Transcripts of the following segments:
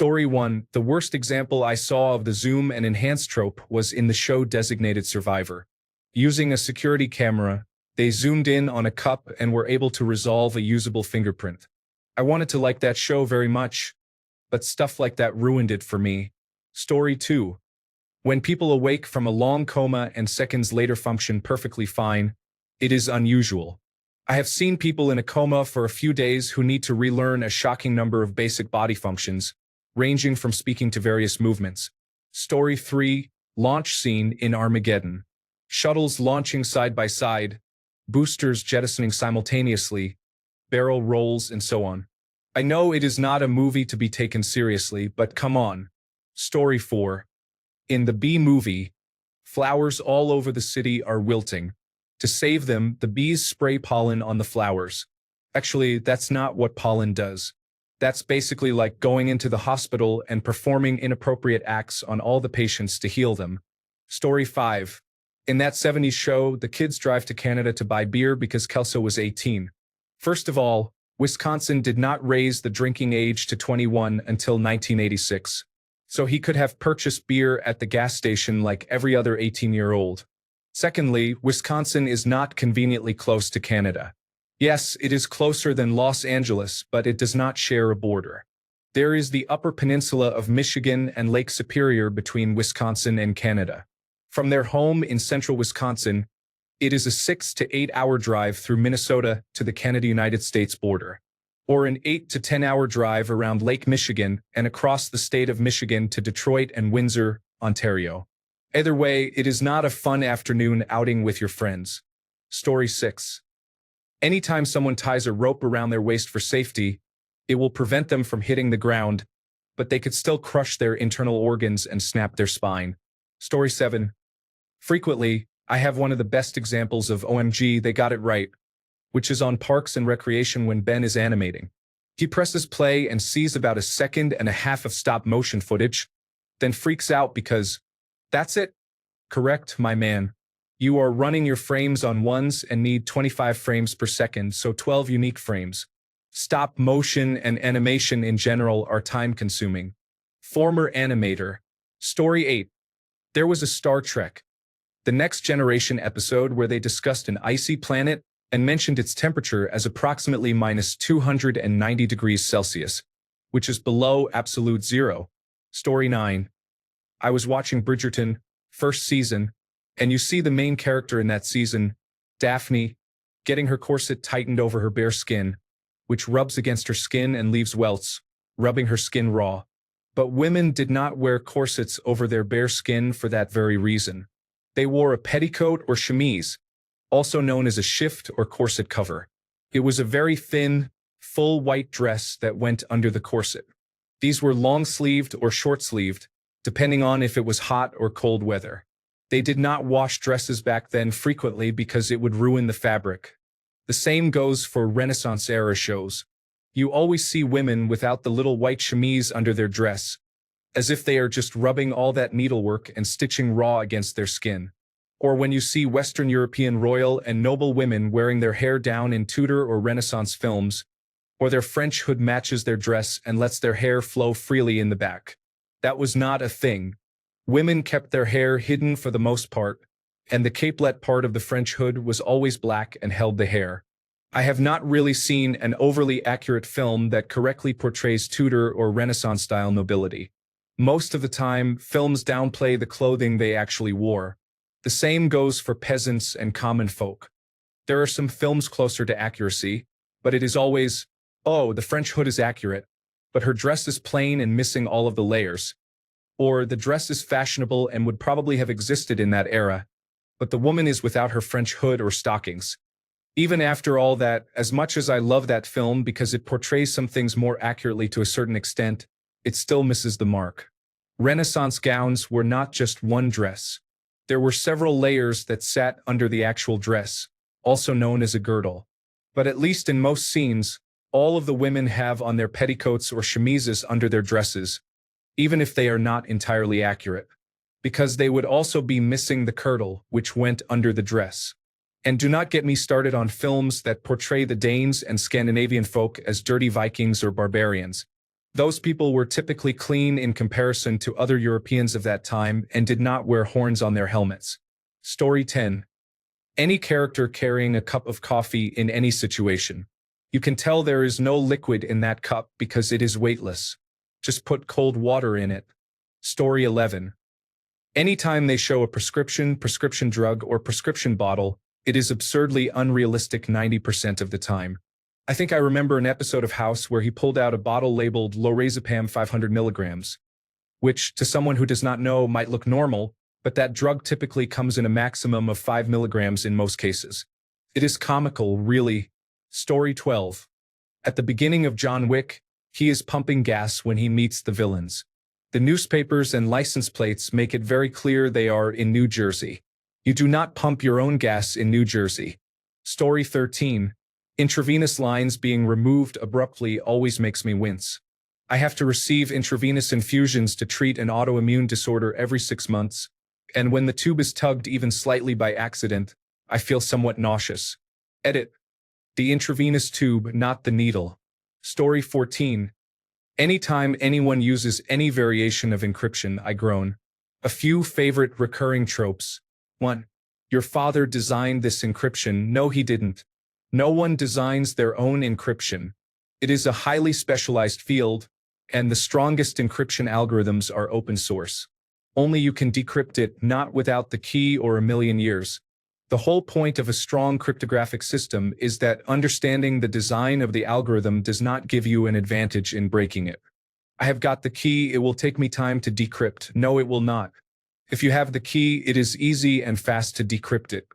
Story 1. The worst example I saw of the zoom and enhance trope was in the show Designated Survivor. Using a security camera, they zoomed in on a cup and were able to resolve a usable fingerprint. I wanted to like that show very much, but stuff like that ruined it for me. Story 2. When people awake from a long coma and seconds later function perfectly fine, it is unusual. I have seen people in a coma for a few days who need to relearn a shocking number of basic body functions, ranging from speaking to various movements. Story 3. Launch scene in Armageddon. Shuttles launching side by side, boosters jettisoning simultaneously, barrel rolls, and so on. I know it is not a movie to be taken seriously, but come on. Story 4. In the bee movie, flowers all over the city are wilting. To save them, the bees spray pollen on the flowers. Actually, that's not what pollen does. That's basically like going into the hospital and performing inappropriate acts on all the patients to heal them. Story 5. In that 70s show, the kids drive to Canada to buy beer because Kelso was 18. First of all, Wisconsin did not raise the drinking age to 21 until 1986. So he could have purchased beer at the gas station like every other 18-year-old. Secondly, Wisconsin is not conveniently close to Canada. Yes, it is closer than Los Angeles, but it does not share a border. There is the Upper Peninsula of Michigan and Lake Superior between Wisconsin and Canada. From their home in central Wisconsin, it is a 6 to 8 hour drive through Minnesota to the Canada-United States border, or an 8 to 10 hour drive around Lake Michigan and across the state of Michigan to Detroit and Windsor, Ontario. Either way, it is not a fun afternoon outing with your friends. Story 6. Anytime someone ties a rope around their waist for safety, it will prevent them from hitting the ground, but they could still crush their internal organs and snap their spine. Story 7. Frequently, I have one of the best examples of OMG, they got it right, which is on Parks and Recreation when Ben is animating. He presses play and sees about a second and a half of stop motion footage, then freaks out because, that's it? Correct, my man. You are running your frames on ones and need 25 frames per second, so 12 unique frames. Stop motion and animation in general are time-consuming. Former animator. Story 8. There was a Star Trek, The Next Generation episode where they discussed an icy planet and mentioned its temperature as approximately minus 290 degrees Celsius, which is below absolute zero. Story 9. I was watching Bridgerton, first season, and you see the main character in that season, Daphne, getting her corset tightened over her bare skin, which rubs against her skin and leaves welts, rubbing her skin raw. But women did not wear corsets over their bare skin for that very reason. They wore a petticoat or chemise, also known as a shift or corset cover. It was a very thin, full white dress that went under the corset. These were long-sleeved or short-sleeved, depending on if it was hot or cold weather. They did not wash dresses back then frequently because it would ruin the fabric. The same goes for Renaissance-era shows. You always see women without the little white chemise under their dress, as if they are just rubbing all that needlework and stitching raw against their skin. Or when you see Western European royal and noble women wearing their hair down in Tudor or Renaissance films, or their French hood matches their dress and lets their hair flow freely in the back. That was not a thing. Women kept their hair hidden for the most part, and the capelet part of the French hood was always black and held the hair. I have not really seen an overly accurate film that correctly portrays Tudor or Renaissance-style nobility. Most of the time, films downplay the clothing they actually wore. The same goes for peasants and common folk. There are some films closer to accuracy, but it is always, oh, the French hood is accurate, but her dress is plain and missing all of the layers. Or the dress is fashionable and would probably have existed in that era, but the woman is without her French hood or stockings. Even after all that, as much as I love that film because it portrays some things more accurately to a certain extent, it still misses the mark. Renaissance gowns were not just one dress. There were several layers that sat under the actual dress, also known as a girdle. But at least in most scenes, all of the women have on their petticoats or chemises under their dresses, even if they are not entirely accurate, because they would also be missing the kirtle, which went under the dress. And do not get me started on films that portray the Danes and Scandinavian folk as dirty Vikings or barbarians. Those people were typically clean in comparison to other Europeans of that time and did not wear horns on their helmets. Story 10. Any character carrying a cup of coffee in any situation. You can tell there is no liquid in that cup because it is weightless. Just put cold water in it. Story 11. Anytime they show a prescription drug, or prescription bottle, it is absurdly unrealistic 90% of the time. I think I remember an episode of House where he pulled out a bottle labeled lorazepam 500 milligrams, which, to someone who does not know, might look normal, but that drug typically comes in a maximum of 5 milligrams in most cases. It is comical, really. Story 12. At the beginning of John Wick, he is pumping gas when he meets the villains. The newspapers and license plates make it very clear they are in New Jersey. You do not pump your own gas in New Jersey. Story 13. Intravenous lines being removed abruptly always makes me wince. I have to receive intravenous infusions to treat an autoimmune disorder every 6 months, and when the tube is tugged even slightly by accident, I feel somewhat nauseous. Edit. The intravenous tube, not the needle. Story 14. Anytime anyone uses any variation of encryption, I groan. A few favorite recurring tropes. 1. Your father designed this encryption. No, he didn't. No one designs their own encryption. It is a highly specialized field, and the strongest encryption algorithms are open source. Only you can decrypt it, not without the key or a million years. The whole point of a strong cryptographic system is that understanding the design of the algorithm does not give you an advantage in breaking it. I have got the key, it will take me time to decrypt. No, it will not. If you have the key, it is easy and fast to decrypt it.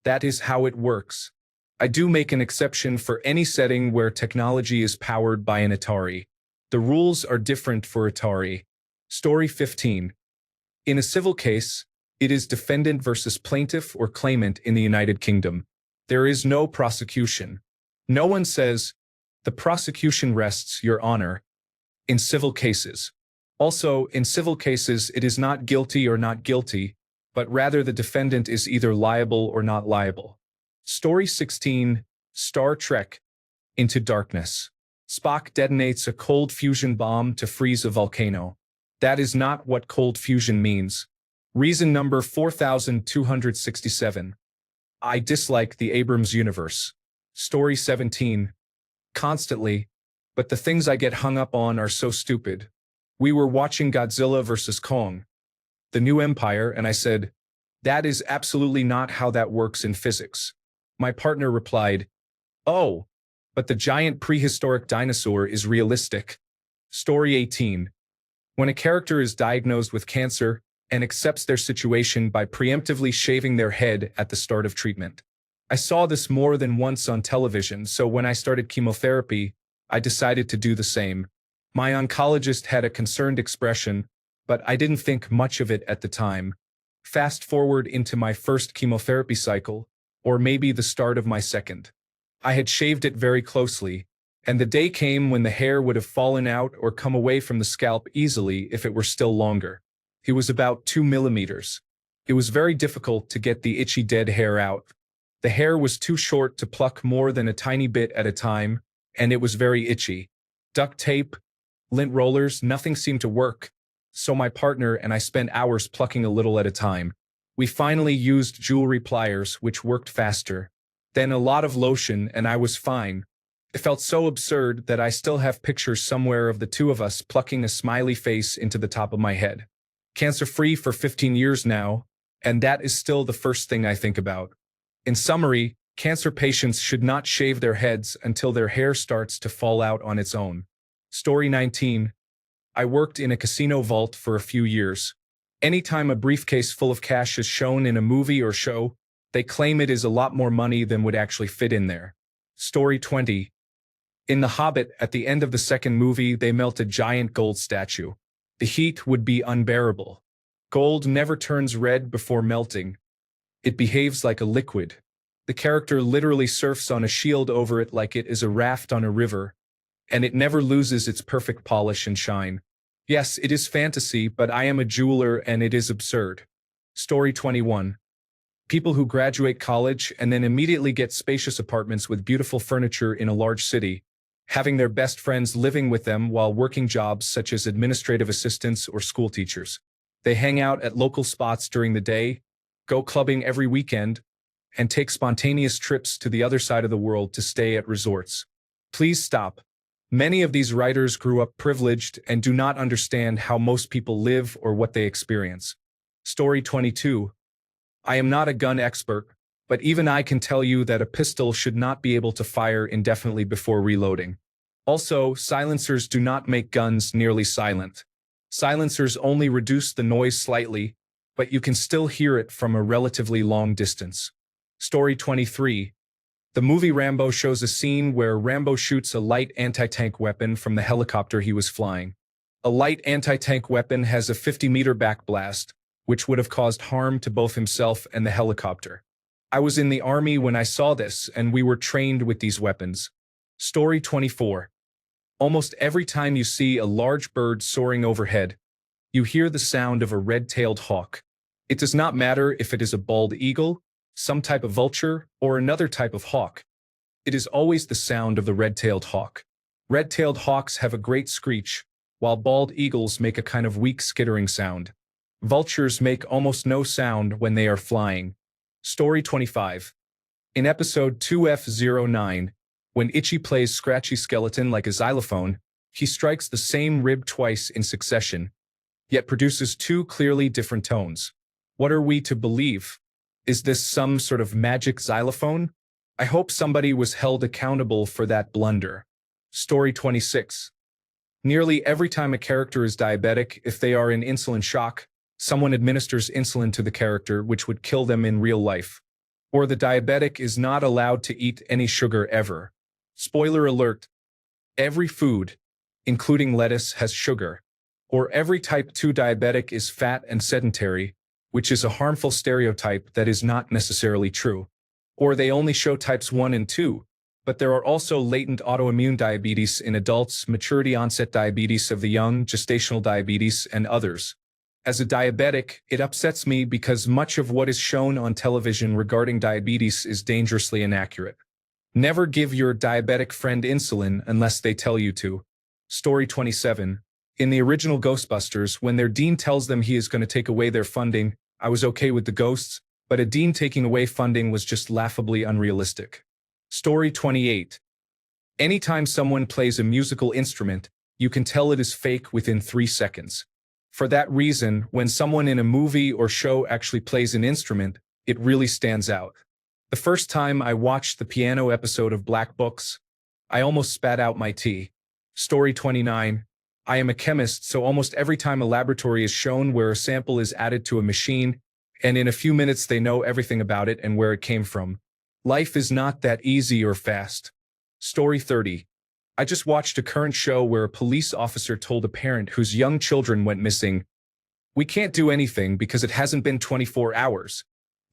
That is how it works. I do make an exception for any setting where technology is powered by an Atari. The rules are different for Atari. Story 15. In a civil case, it is defendant versus plaintiff or claimant in the United Kingdom. There is no prosecution. No one says, "The prosecution rests, Your Honor," in civil cases. Also, in civil cases, it is not guilty or not guilty, but rather the defendant is either liable or not liable. Story 16. Star Trek. Into Darkness. Spock detonates a cold fusion bomb to freeze a volcano. That is not what cold fusion means. Reason number 4267. I dislike the Abrams universe. Story 17. Constantly, but the things I get hung up on are so stupid. We were watching Godzilla vs. Kong, The New Empire, and I said, "That is absolutely not how that works in physics." My partner replied, "Oh, but the giant prehistoric dinosaur is realistic." Story 18. When a character is diagnosed with cancer and accepts their situation by preemptively shaving their head at the start of treatment. I saw this more than once on television, so when I started chemotherapy, I decided to do the same. My oncologist had a concerned expression, but I didn't think much of it at the time. Fast forward into my first chemotherapy cycle, or maybe the start of my second. I had shaved it very closely, and the day came when the hair would have fallen out or come away from the scalp easily if it were still longer. It was about 2 millimeters. It was very difficult to get the itchy dead hair out. The hair was too short to pluck more than a tiny bit at a time, and it was very itchy. Duct tape, lint rollers, nothing seemed to work, so my partner and I spent hours plucking a little at a time. We finally used jewelry pliers, which worked faster. Then a lot of lotion, and I was fine. It felt so absurd that I still have pictures somewhere of the two of us plucking a smiley face into the top of my head. Cancer-free for 15 years now, and that is still the first thing I think about. In summary, cancer patients should not shave their heads until their hair starts to fall out on its own. Story 19. I worked in a casino vault for a few years. Anytime a briefcase full of cash is shown in a movie or show, they claim it is a lot more money than would actually fit in there. Story 20. In The Hobbit, at the end of the second movie, they melt a giant gold statue. The heat would be unbearable. Gold never turns red before melting. It behaves like a liquid. The character literally surfs on a shield over it like it is a raft on a river, and it never loses its perfect polish and shine. Yes, it is fantasy, but I am a jeweler and it is absurd. Story 21. People who graduate college and then immediately get spacious apartments with beautiful furniture in a large city having their best friends living with them while working jobs such as administrative assistants or school teachers. They hang out at local spots during the day, go clubbing every weekend, and take spontaneous trips to the other side of the world to stay at resorts. Please stop. Many of these writers grew up privileged and do not understand how most people live or what they experience. Story 22. I am not a gun expert, but even I can tell you that a pistol should not be able to fire indefinitely before reloading. Also, silencers do not make guns nearly silent. Silencers only reduce the noise slightly, but you can still hear it from a relatively long distance. Story 23. The movie Rambo shows a scene where Rambo shoots a light anti-tank weapon from the helicopter he was flying. A light anti-tank weapon has a 50-meter backblast, which would have caused harm to both himself and the helicopter. I was in the army when I saw this, and we were trained with these weapons. Story 24. Almost every time you see a large bird soaring overhead, you hear the sound of a red-tailed hawk. It does not matter if it is a bald eagle, some type of vulture, or another type of hawk. It is always the sound of the red-tailed hawk. Red-tailed hawks have a great screech, while bald eagles make a kind of weak skittering sound. Vultures make almost no sound when they are flying. Story 25. In episode 2F09, when Itchy plays Scratchy Skeleton like a xylophone, he strikes the same rib twice in succession, yet produces two clearly different tones. What are we to believe? Is this some sort of magic xylophone? I hope somebody was held accountable for that blunder. Story 26. Nearly every time a character is diabetic, if they are in insulin shock, someone administers insulin to the character, which would kill them in real life. Or the diabetic is not allowed to eat any sugar ever. Spoiler alert. Every food, including lettuce, has sugar. Or every type 2 diabetic is fat and sedentary, which is a harmful stereotype that is not necessarily true. Or they only show types 1 and 2, but there are also latent autoimmune diabetes in adults, maturity-onset diabetes of the young, gestational diabetes, and others. As a diabetic, it upsets me because much of what is shown on television regarding diabetes is dangerously inaccurate. Never give your diabetic friend insulin unless they tell you to. Story 27. In the original Ghostbusters, when their dean tells them he is going to take away their funding, I was okay with the ghosts, but a dean taking away funding was just laughably unrealistic. Story 28. Anytime someone plays a musical instrument, you can tell it is fake within 3 seconds. For that reason, when someone in a movie or show actually plays an instrument, it really stands out. The first time I watched the piano episode of Black Books, I almost spat out my tea. Story 29. I am a chemist, so almost every time a laboratory is shown where a sample is added to a machine, and in a few minutes they know everything about it and where it came from. Life is not that easy or fast. Story 30. I just watched a current show where a police officer told a parent whose young children went missing, "We can't do anything because it hasn't been 24 hours.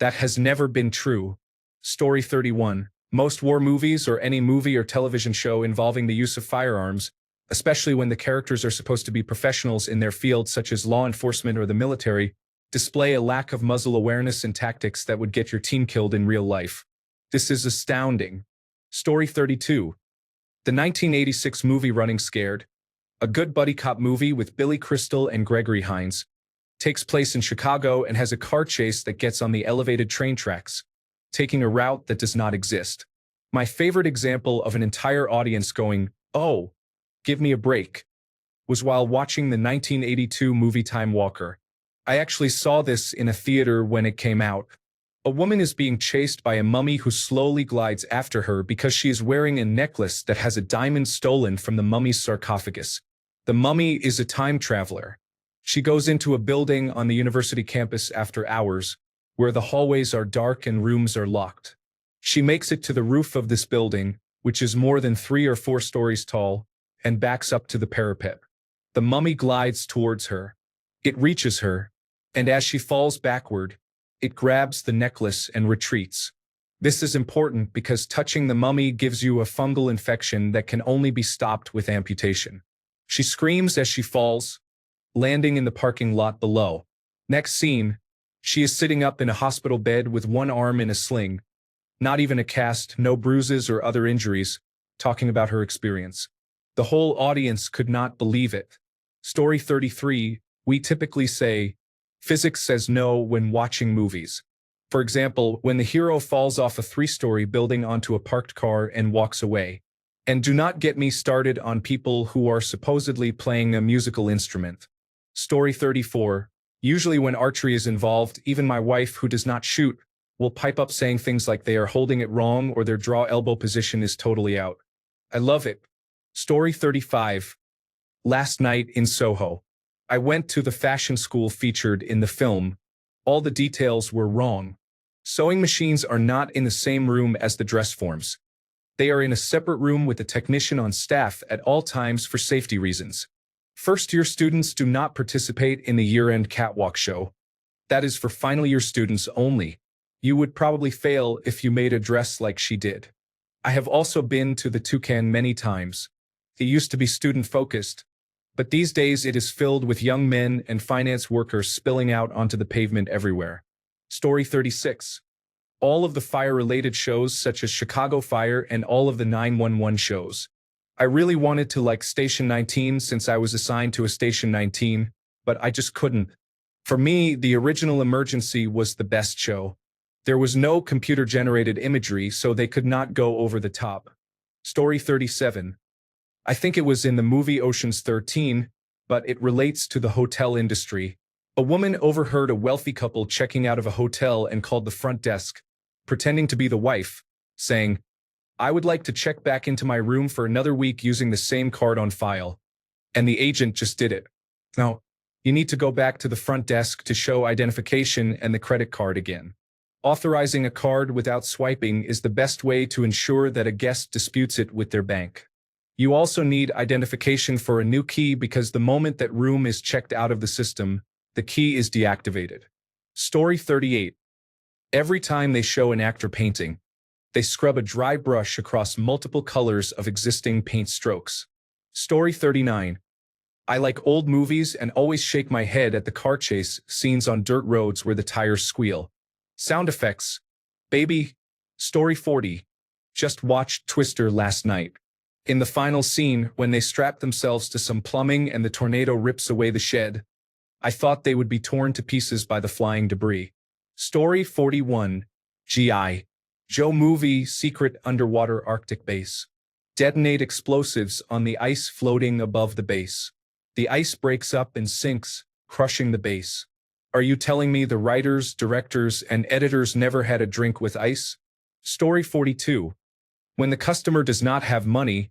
That has never been true. Story 31. Most war movies or any movie or television show involving the use of firearms, especially when the characters are supposed to be professionals in their field such as law enforcement or the military, display a lack of muzzle awareness and tactics that would get your team killed in real life. This is astounding. Story 32. The 1986 movie Running Scared, a good buddy cop movie with Billy Crystal and Gregory Hines, takes place in Chicago and has a car chase that gets on the elevated train tracks, taking a route that does not exist. My favorite example of an entire audience going, "Oh, give me a break," was while watching the 1982 movie Time Walker. I actually saw this in a theater when it came out. A woman is being chased by a mummy who slowly glides after her because she is wearing a necklace that has a diamond stolen from the mummy's sarcophagus. The mummy is a time traveler. She goes into a building on the university campus after hours, where the hallways are dark and rooms are locked. She makes it to the roof of this building, which is more than 3 or 4 stories tall, and backs up to the parapet. The mummy glides towards her. It reaches her, and as she falls backward, it grabs the necklace and retreats. This is important because touching the mummy gives you a fungal infection that can only be stopped with amputation. She screams as she falls, landing in the parking lot below. Next scene, she is sitting up in a hospital bed with one arm in a sling. Not even a cast, no bruises or other injuries, talking about her experience. The whole audience could not believe it. Story 33, we typically say, physics says no when watching movies. For example, when the hero falls off a 3-story building onto a parked car and walks away. And do not get me started on people who are supposedly playing a musical instrument. Story 34, usually when archery is involved, even my wife, who does not shoot, will pipe up saying things like they are holding it wrong or their draw elbow position is totally out. I love it. Story 35. Last night in Soho. I went to the fashion school featured in the film. All the details were wrong. Sewing machines are not in the same room as the dress forms. They are in a separate room with a technician on staff at all times for safety reasons. First-year students do not participate in the year-end catwalk show. That is for final-year students only. You would probably fail if you made a dress like she did. I have also been to the Toucan many times. It used to be student-focused, but these days it is filled with young men and finance workers spilling out onto the pavement everywhere. Story 36. All of the fire-related shows such as Chicago Fire and all of the 911 shows. I really wanted to like Station 19 since I was assigned to a Station 19, but I just couldn't. For me, the original Emergency was the best show. There was no computer-generated imagery, so they could not go over the top. Story 37. I think it was in the movie Ocean's 13, but it relates to the hotel industry. A woman overheard a wealthy couple checking out of a hotel and called the front desk, pretending to be the wife, saying, "I would like to check back into my room for another week using the same card on file." And the agent just did it. Now, you need to go back to the front desk to show identification and the credit card again. Authorizing a card without swiping is the best way to ensure that a guest disputes it with their bank. You also need identification for a new key because the moment that room is checked out of the system, the key is deactivated. Story 38. Every time they show an actor painting, they scrub a dry brush across multiple colors of existing paint strokes. Story 39. I like old movies and always shake my head at the car chase scenes on dirt roads where the tires squeal. Sound effects. Baby. Story 40. Just watched Twister last night. In the final scene, when they strap themselves to some plumbing and the tornado rips away the shed, I thought they would be torn to pieces by the flying debris. Story 41. G.I. Joe movie Secret Underwater Arctic Base. Detonate explosives on the ice floating above the base. The ice breaks up and sinks, crushing the base. Are you telling me the writers, directors, and editors never had a drink with ice? Story 42. When the customer does not have money,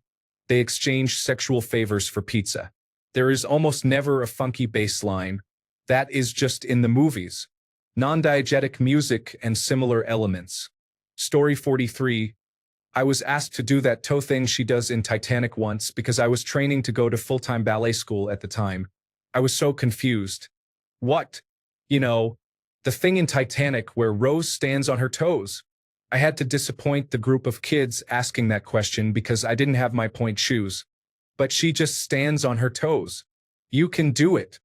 they exchange sexual favors for pizza. There is almost never a funky bass line. That is just in the movies. Non-diegetic music and similar elements. Story 43. I was asked to do that toe thing she does in Titanic once because I was training to go to full-time ballet school at the time. I was so confused. What? You know, the thing in Titanic where Rose stands on her toes. I had to disappoint the group of kids asking that question because I didn't have my point shoes. But she just stands on her toes. You can do it.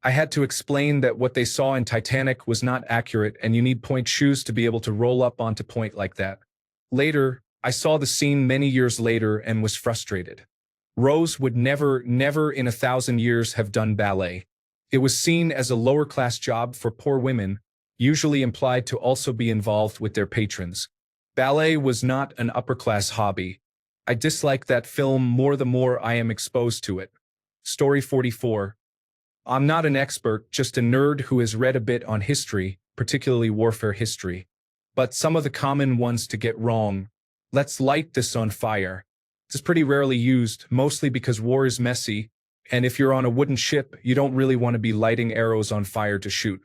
I had to explain that what they saw in Titanic was not accurate and you need point shoes to be able to roll up onto point like that. Later, I saw the scene many years later and was frustrated. Rose would never in 1,000 years have done ballet. It was seen as a lower-class job for poor women, usually implied to also be involved with their patrons. Ballet was not an upper-class hobby. I dislike that film more the more I am exposed to it. Story 44. I'm not an expert, just a nerd who has read a bit on history, particularly warfare history. But some of the common ones to get wrong. Let's light this on fire. This is pretty rarely used, mostly because war is messy, and if you're on a wooden ship, you don't really want to be lighting arrows on fire to shoot.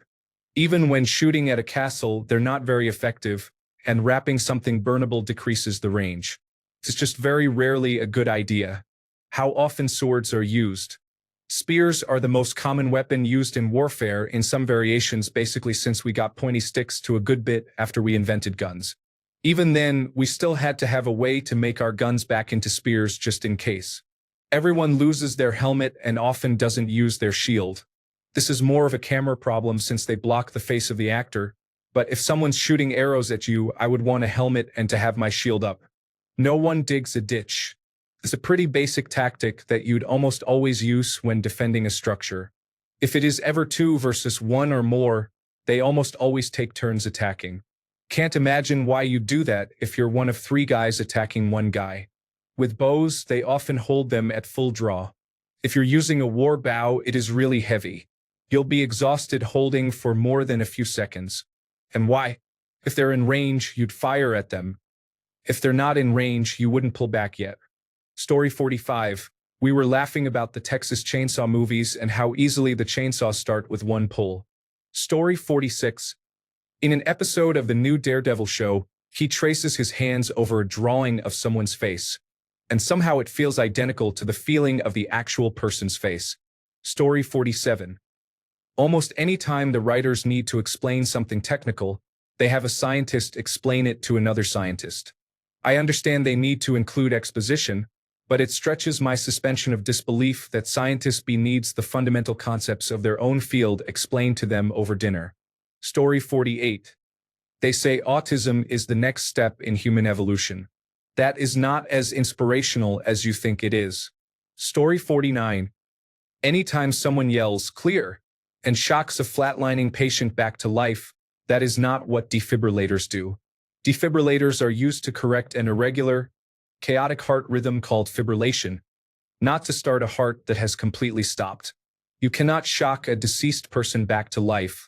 Even when shooting at a castle, they're not very effective, and wrapping something burnable decreases the range. It's just very rarely a good idea. How often swords are used? Spears are the most common weapon used in warfare in some variations basically since we got pointy sticks to a good bit after we invented guns. Even then, we still had to have a way to make our guns back into spears just in case. Everyone loses their helmet and often doesn't use their shield. This is more of a camera problem since they block the face of the actor, but if someone's shooting arrows at you, I would want a helmet and to have my shield up. No one digs a ditch. It's a pretty basic tactic that you'd almost always use when defending a structure. If it is ever 2 versus 1 or more, they almost always take turns attacking. Can't imagine why you do that if you're one of 3 guys attacking 1 guy. With bows, they often hold them at full draw. If you're using a war bow, it is really heavy. You'll be exhausted holding for more than a few seconds. And why? If they're in range, you'd fire at them. If they're not in range, you wouldn't pull back yet. Story 45. We were laughing about the Texas Chainsaw movies and how easily the chainsaws start with 1 pull. Story 46. In an episode of the new Daredevil show, he traces his hands over a drawing of someone's face, and somehow it feels identical to the feeling of the actual person's face. Story 47. Almost any time the writers need to explain something technical, they have a scientist explain it to another scientist. I understand they need to include exposition, but it stretches my suspension of disbelief that scientists needs the fundamental concepts of their own field explained to them over dinner. Story 48. They say autism is the next step in human evolution. That is not as inspirational as you think it is. Story 49. Anytime someone yells, "Clear," and shocks a flatlining patient back to life, that is not what defibrillators do. Defibrillators are used to correct an irregular, chaotic heart rhythm called fibrillation, not to start a heart that has completely stopped. You cannot shock a deceased person back to life.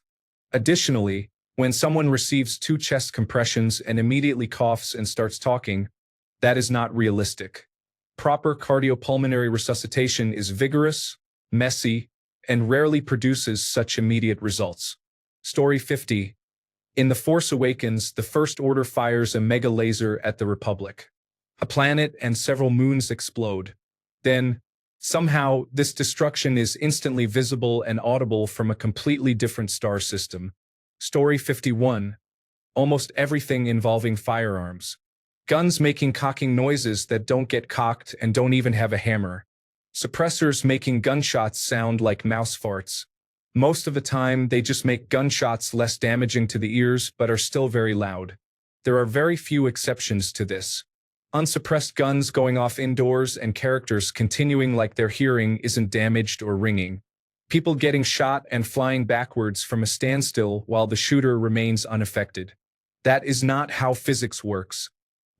Additionally, when someone receives 2 chest compressions and immediately coughs and starts talking, that is not realistic. Proper cardiopulmonary resuscitation is vigorous, messy, and rarely produces such immediate results. Story 50. In The Force Awakens, the First Order fires a mega laser at the Republic. A planet and several moons explode. Then, somehow, this destruction is instantly visible and audible from a completely different star system. Story 51. Almost everything involving firearms. Guns making cocking noises that don't get cocked and don't even have a hammer. Suppressors making gunshots sound like mouse farts. Most of the time, they just make gunshots less damaging to the ears but are still very loud. There are very few exceptions to this. Unsuppressed guns going off indoors and characters continuing like their hearing isn't damaged or ringing. People getting shot and flying backwards from a standstill while the shooter remains unaffected. That is not how physics works.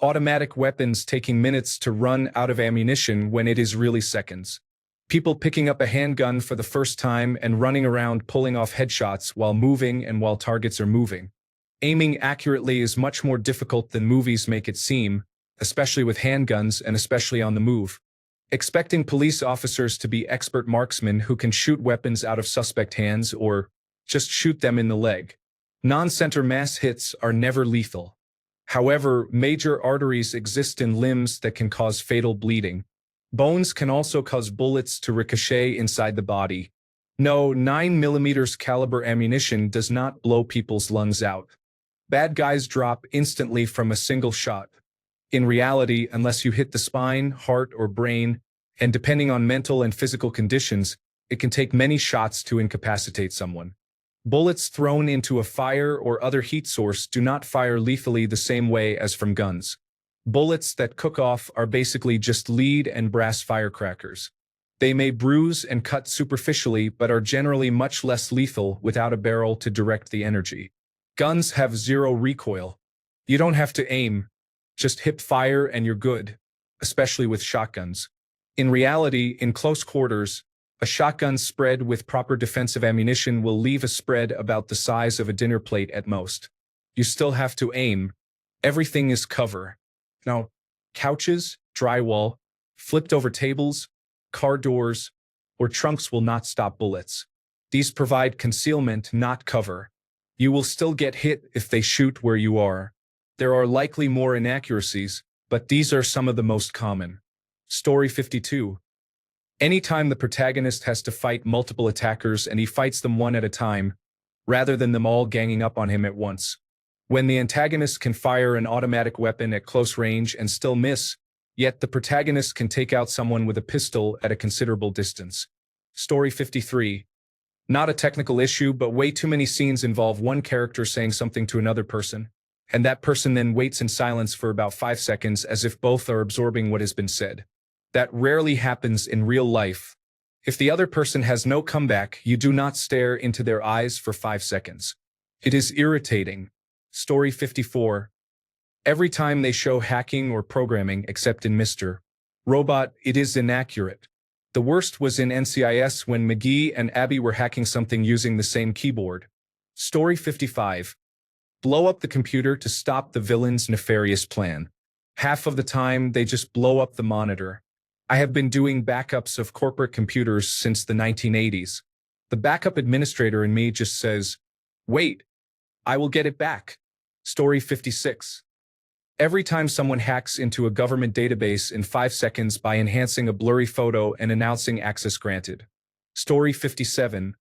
Automatic weapons taking minutes to run out of ammunition when it is really seconds. People picking up a handgun for the first time and running around pulling off headshots while moving and while targets are moving. Aiming accurately is much more difficult than movies make it seem, especially with handguns and especially on the move. Expecting police officers to be expert marksmen who can shoot weapons out of suspect hands or just shoot them in the leg. Non-center mass hits are never lethal. However, major arteries exist in limbs that can cause fatal bleeding. Bones can also cause bullets to ricochet inside the body. No, 9mm caliber ammunition does not blow people's lungs out. Bad guys drop instantly from a single shot. In reality, unless you hit the spine, heart, or brain, and depending on mental and physical conditions, it can take many shots to incapacitate someone. Bullets thrown into a fire or other heat source do not fire lethally the same way as from guns. Bullets that cook off are basically just lead and brass firecrackers. They may bruise and cut superficially but are generally much less lethal without a barrel to direct the energy. Guns have zero recoil. You don't have to aim. Just hip fire and you're good, especially with shotguns. In reality, in close quarters, a shotgun spread with proper defensive ammunition will leave a spread about the size of a dinner plate at most. You still have to aim. Everything is cover. Now, couches, drywall, flipped over tables, car doors, or trunks will not stop bullets. These provide concealment, not cover. You will still get hit if they shoot where you are. There are likely more inaccuracies, but these are some of the most common. Story 52. Anytime the protagonist has to fight multiple attackers and he fights them one at a time, rather than them all ganging up on him at once. When the antagonist can fire an automatic weapon at close range and still miss, yet the protagonist can take out someone with a pistol at a considerable distance. Story 53. Not a technical issue, but way too many scenes involve one character saying something to another person, and that person then waits in silence for about 5 seconds as if both are absorbing what has been said. That rarely happens in real life. If the other person has no comeback, you do not stare into their eyes for 5 seconds. It is irritating. Story 54. Every time they show hacking or programming, except in Mr. Robot, it is inaccurate. The worst was in NCIS when McGee and Abby were hacking something using the same keyboard. Story 55. Blow up the computer to stop the villain's nefarious plan. Half of the time, they just blow up the monitor. I have been doing backups of corporate computers since the 1980s. The backup administrator in me just says, "Wait, I will get it back." Story 56. Every time someone hacks into a government database in 5 seconds by enhancing a blurry photo and announcing access granted. Story 57.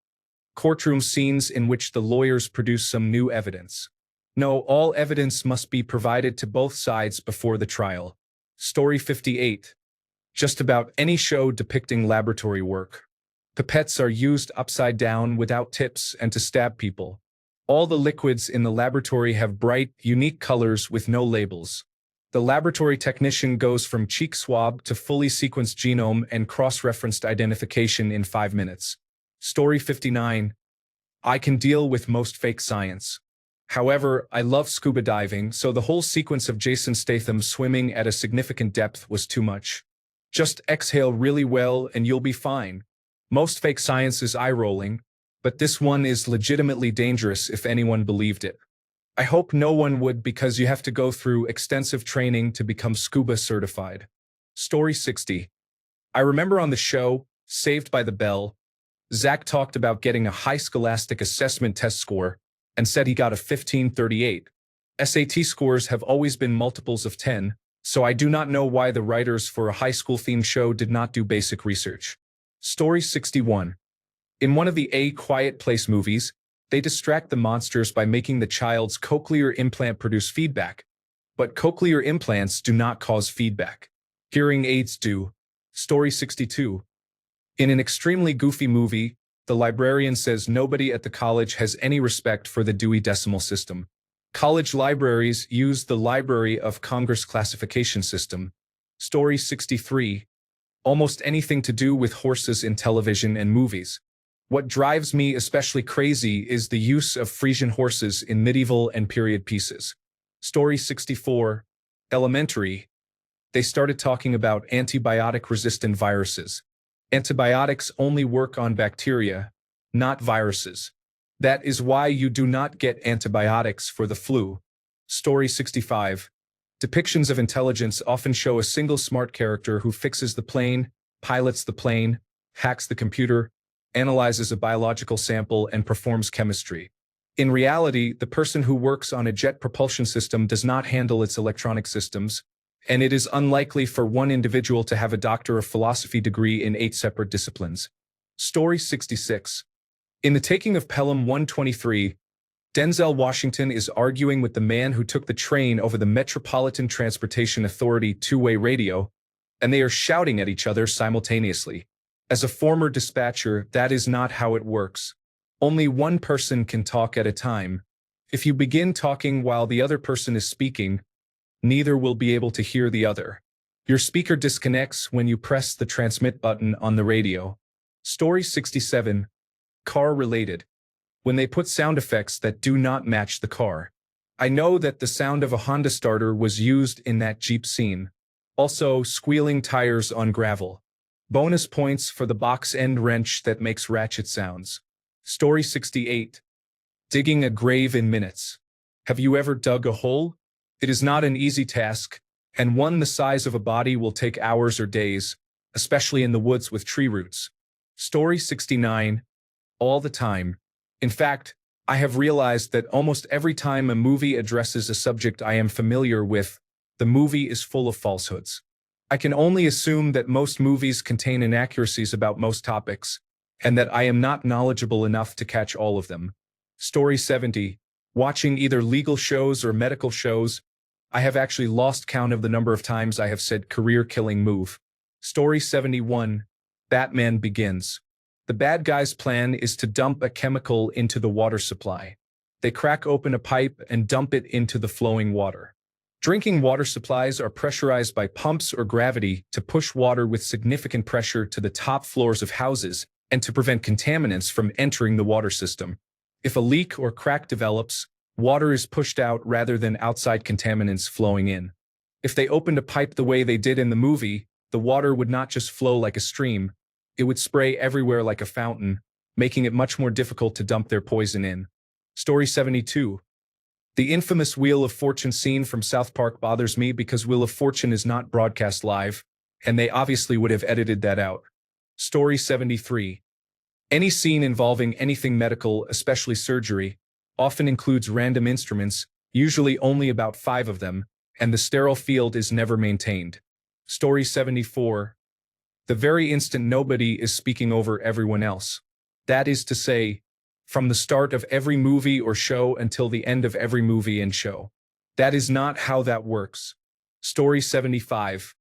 Courtroom scenes in which the lawyers produce some new evidence. No, all evidence must be provided to both sides before the trial. Story 58. Just about any show depicting laboratory work. Pipettes are used upside down without tips and to stab people. All the liquids in the laboratory have bright, unique colors with no labels. The laboratory technician goes from cheek swab to fully sequenced genome and cross-referenced identification in 5 minutes. Story 59. I can deal with most fake science. However, I love scuba diving, so the whole sequence of Jason Statham swimming at a significant depth was too much. Just exhale really well and you'll be fine. Most fake science is eye-rolling, but this one is legitimately dangerous if anyone believed it. I hope no one would, because you have to go through extensive training to become scuba certified. Story 60. I remember on the show, Saved by the Bell, Zach talked about getting a high scholastic assessment test score and said he got a 1538. SAT scores have always been multiples of 10, so I do not know why the writers for a high school-themed show did not do basic research. Story 61. In one of the A Quiet Place movies, they distract the monsters by making the child's cochlear implant produce feedback. But cochlear implants do not cause feedback. Hearing aids do. Story 62. In an extremely goofy movie, the librarian says nobody at the college has any respect for the Dewey Decimal System. College libraries use the Library of Congress classification system. Story 63. Almost anything to do with horses in television and movies. What drives me especially crazy is the use of Frisian horses in medieval and period pieces. Story 64. Elementary. They started talking about antibiotic-resistant viruses. Antibiotics only work on bacteria, not viruses. That is why you do not get antibiotics for the flu. Story 65. Depictions of intelligence often show a single smart character who fixes the plane, pilots the plane, hacks the computer, analyzes a biological sample, and performs chemistry. In reality, the person who works on a jet propulsion system does not handle its electronic systems, and it is unlikely for one individual to have a Doctor of Philosophy degree in 8 separate disciplines. Story 66. In The Taking of Pelham 123, Denzel Washington is arguing with the man who took the train over the Metropolitan Transportation Authority two-way radio, and they are shouting at each other simultaneously. As a former dispatcher, that is not how it works. Only one person can talk at a time. If you begin talking while the other person is speaking, neither will be able to hear the other. Your speaker disconnects when you press the transmit button on the radio. Story 67. Car-related. When they put sound effects that do not match the car. I know that the sound of a Honda starter was used in that Jeep scene. Also, squealing tires on gravel. Bonus points for the box end wrench that makes ratchet sounds. Story 68. Digging a grave in minutes. Have you ever dug a hole? It is not an easy task, and one the size of a body will take hours or days, especially in the woods with tree roots. Story 69. All the time. In fact, I have realized that almost every time a movie addresses a subject I am familiar with, the movie is full of falsehoods. I can only assume that most movies contain inaccuracies about most topics, and that I am not knowledgeable enough to catch all of them. Story 70. Watching either legal shows or medical shows, I have actually lost count of the number of times I have said career-killing move. Story 71. Batman Begins. The bad guy's plan is to dump a chemical into the water supply. They crack open a pipe and dump it into the flowing water. Drinking water supplies are pressurized by pumps or gravity to push water with significant pressure to the top floors of houses and to prevent contaminants from entering the water system. If a leak or crack develops, water is pushed out rather than outside contaminants flowing in. If they opened a pipe the way they did in the movie, the water would not just flow like a stream, it would spray everywhere like a fountain, making it much more difficult to dump their poison in. Story 72. The infamous Wheel of Fortune scene from South Park bothers me because Wheel of Fortune is not broadcast live, and they obviously would have edited that out. Story 73. Any scene involving anything medical, especially surgery, often includes random instruments, usually only about 5 of them, and the sterile field is never maintained. Story 74. The very instant nobody is speaking over everyone else. That is to say, from the start of every movie or show until the end of every movie and show. That is not how that works. Story 75.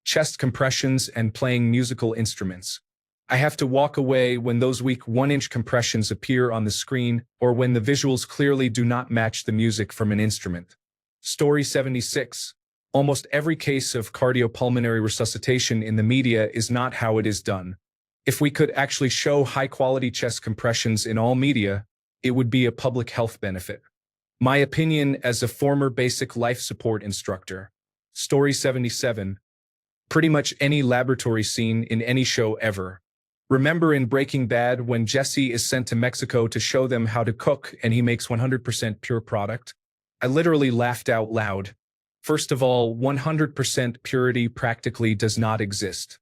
Chest compressions and playing musical instruments. I have to walk away when those weak 1-inch compressions appear on the screen or when the visuals clearly do not match the music from an instrument. Story 76. Almost every case of cardiopulmonary resuscitation in the media is not how it is done. If we could actually show high-quality chest compressions in all media, it would be a public health benefit. My opinion as a former basic life support instructor. Story 77. Pretty much any laboratory scene in any show ever. Remember in Breaking Bad when Jesse is sent to Mexico to show them how to cook and he makes 100% pure product? I literally laughed out loud. First of all, 100% purity practically does not exist.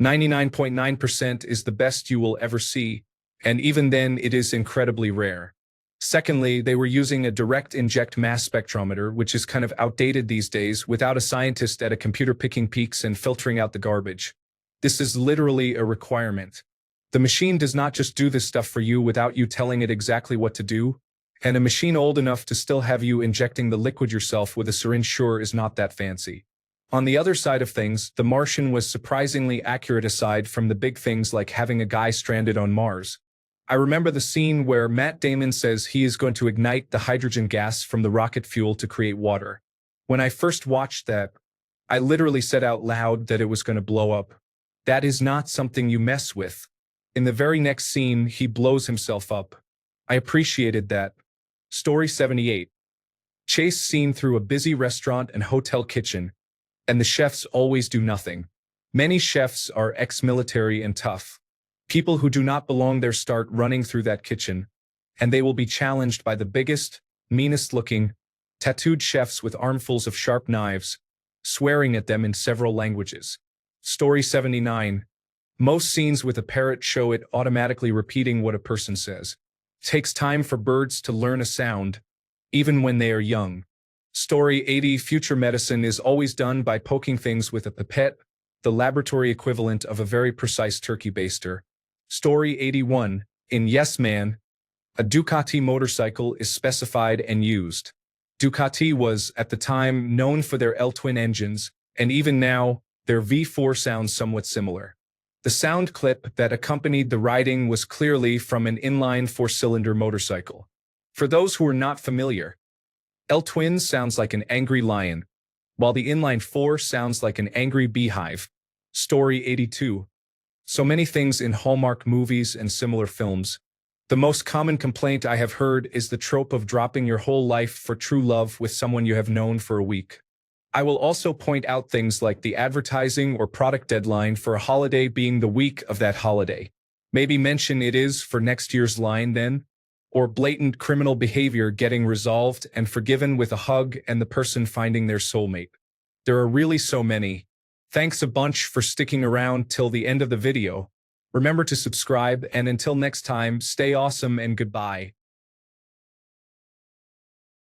99.9% is the best you will ever see, and even then it is incredibly rare. Secondly, they were using a direct inject mass spectrometer, which is kind of outdated these days, without a scientist at a computer picking peaks and filtering out the garbage. This is literally a requirement. The machine does not just do this stuff for you without you telling it exactly what to do, and a machine old enough to still have you injecting the liquid yourself with a syringe sure is not that fancy. On the other side of things, The Martian was surprisingly accurate aside from the big things like having a guy stranded on Mars. I remember the scene where Matt Damon says he is going to ignite the hydrogen gas from the rocket fuel to create water. When I first watched that, I literally said out loud that it was going to blow up. That is not something you mess with. In the very next scene, he blows himself up. I appreciated that. Story 78. Chase scene through a busy restaurant and hotel kitchen, and the chefs always do nothing. Many chefs are ex-military and tough. People who do not belong there start running through that kitchen, and they will be challenged by the biggest, meanest-looking, tattooed chefs with armfuls of sharp knives, swearing at them in several languages. Story 79. Most scenes with a parrot show it automatically repeating what a person says. Takes time for birds to learn a sound, even when they are young. Story 80. Future medicine is always done by poking things with a pipette, the laboratory equivalent of a very precise turkey baster. Story 81. In Yes Man, a Ducati motorcycle is specified and used. Ducati was, at the time, known for their L-twin engines, and even now, their V4 sounds somewhat similar. The sound clip that accompanied the riding was clearly from an inline 4-cylinder motorcycle. For those who are not familiar, L-twin sounds like an angry lion, while the inline 4 sounds like an angry beehive. Story 82. So many things in Hallmark movies and similar films. The most common complaint I have heard is the trope of dropping your whole life for true love with someone you have known for a week. I will also point out things like the advertising or product deadline for a holiday being the week of that holiday. Maybe mention it is for next year's line then, or blatant criminal behavior getting resolved and forgiven with a hug and the person finding their soulmate. There are really so many. Thanks a bunch for sticking around till the end of the video. Remember to subscribe, and until next time, stay awesome and goodbye.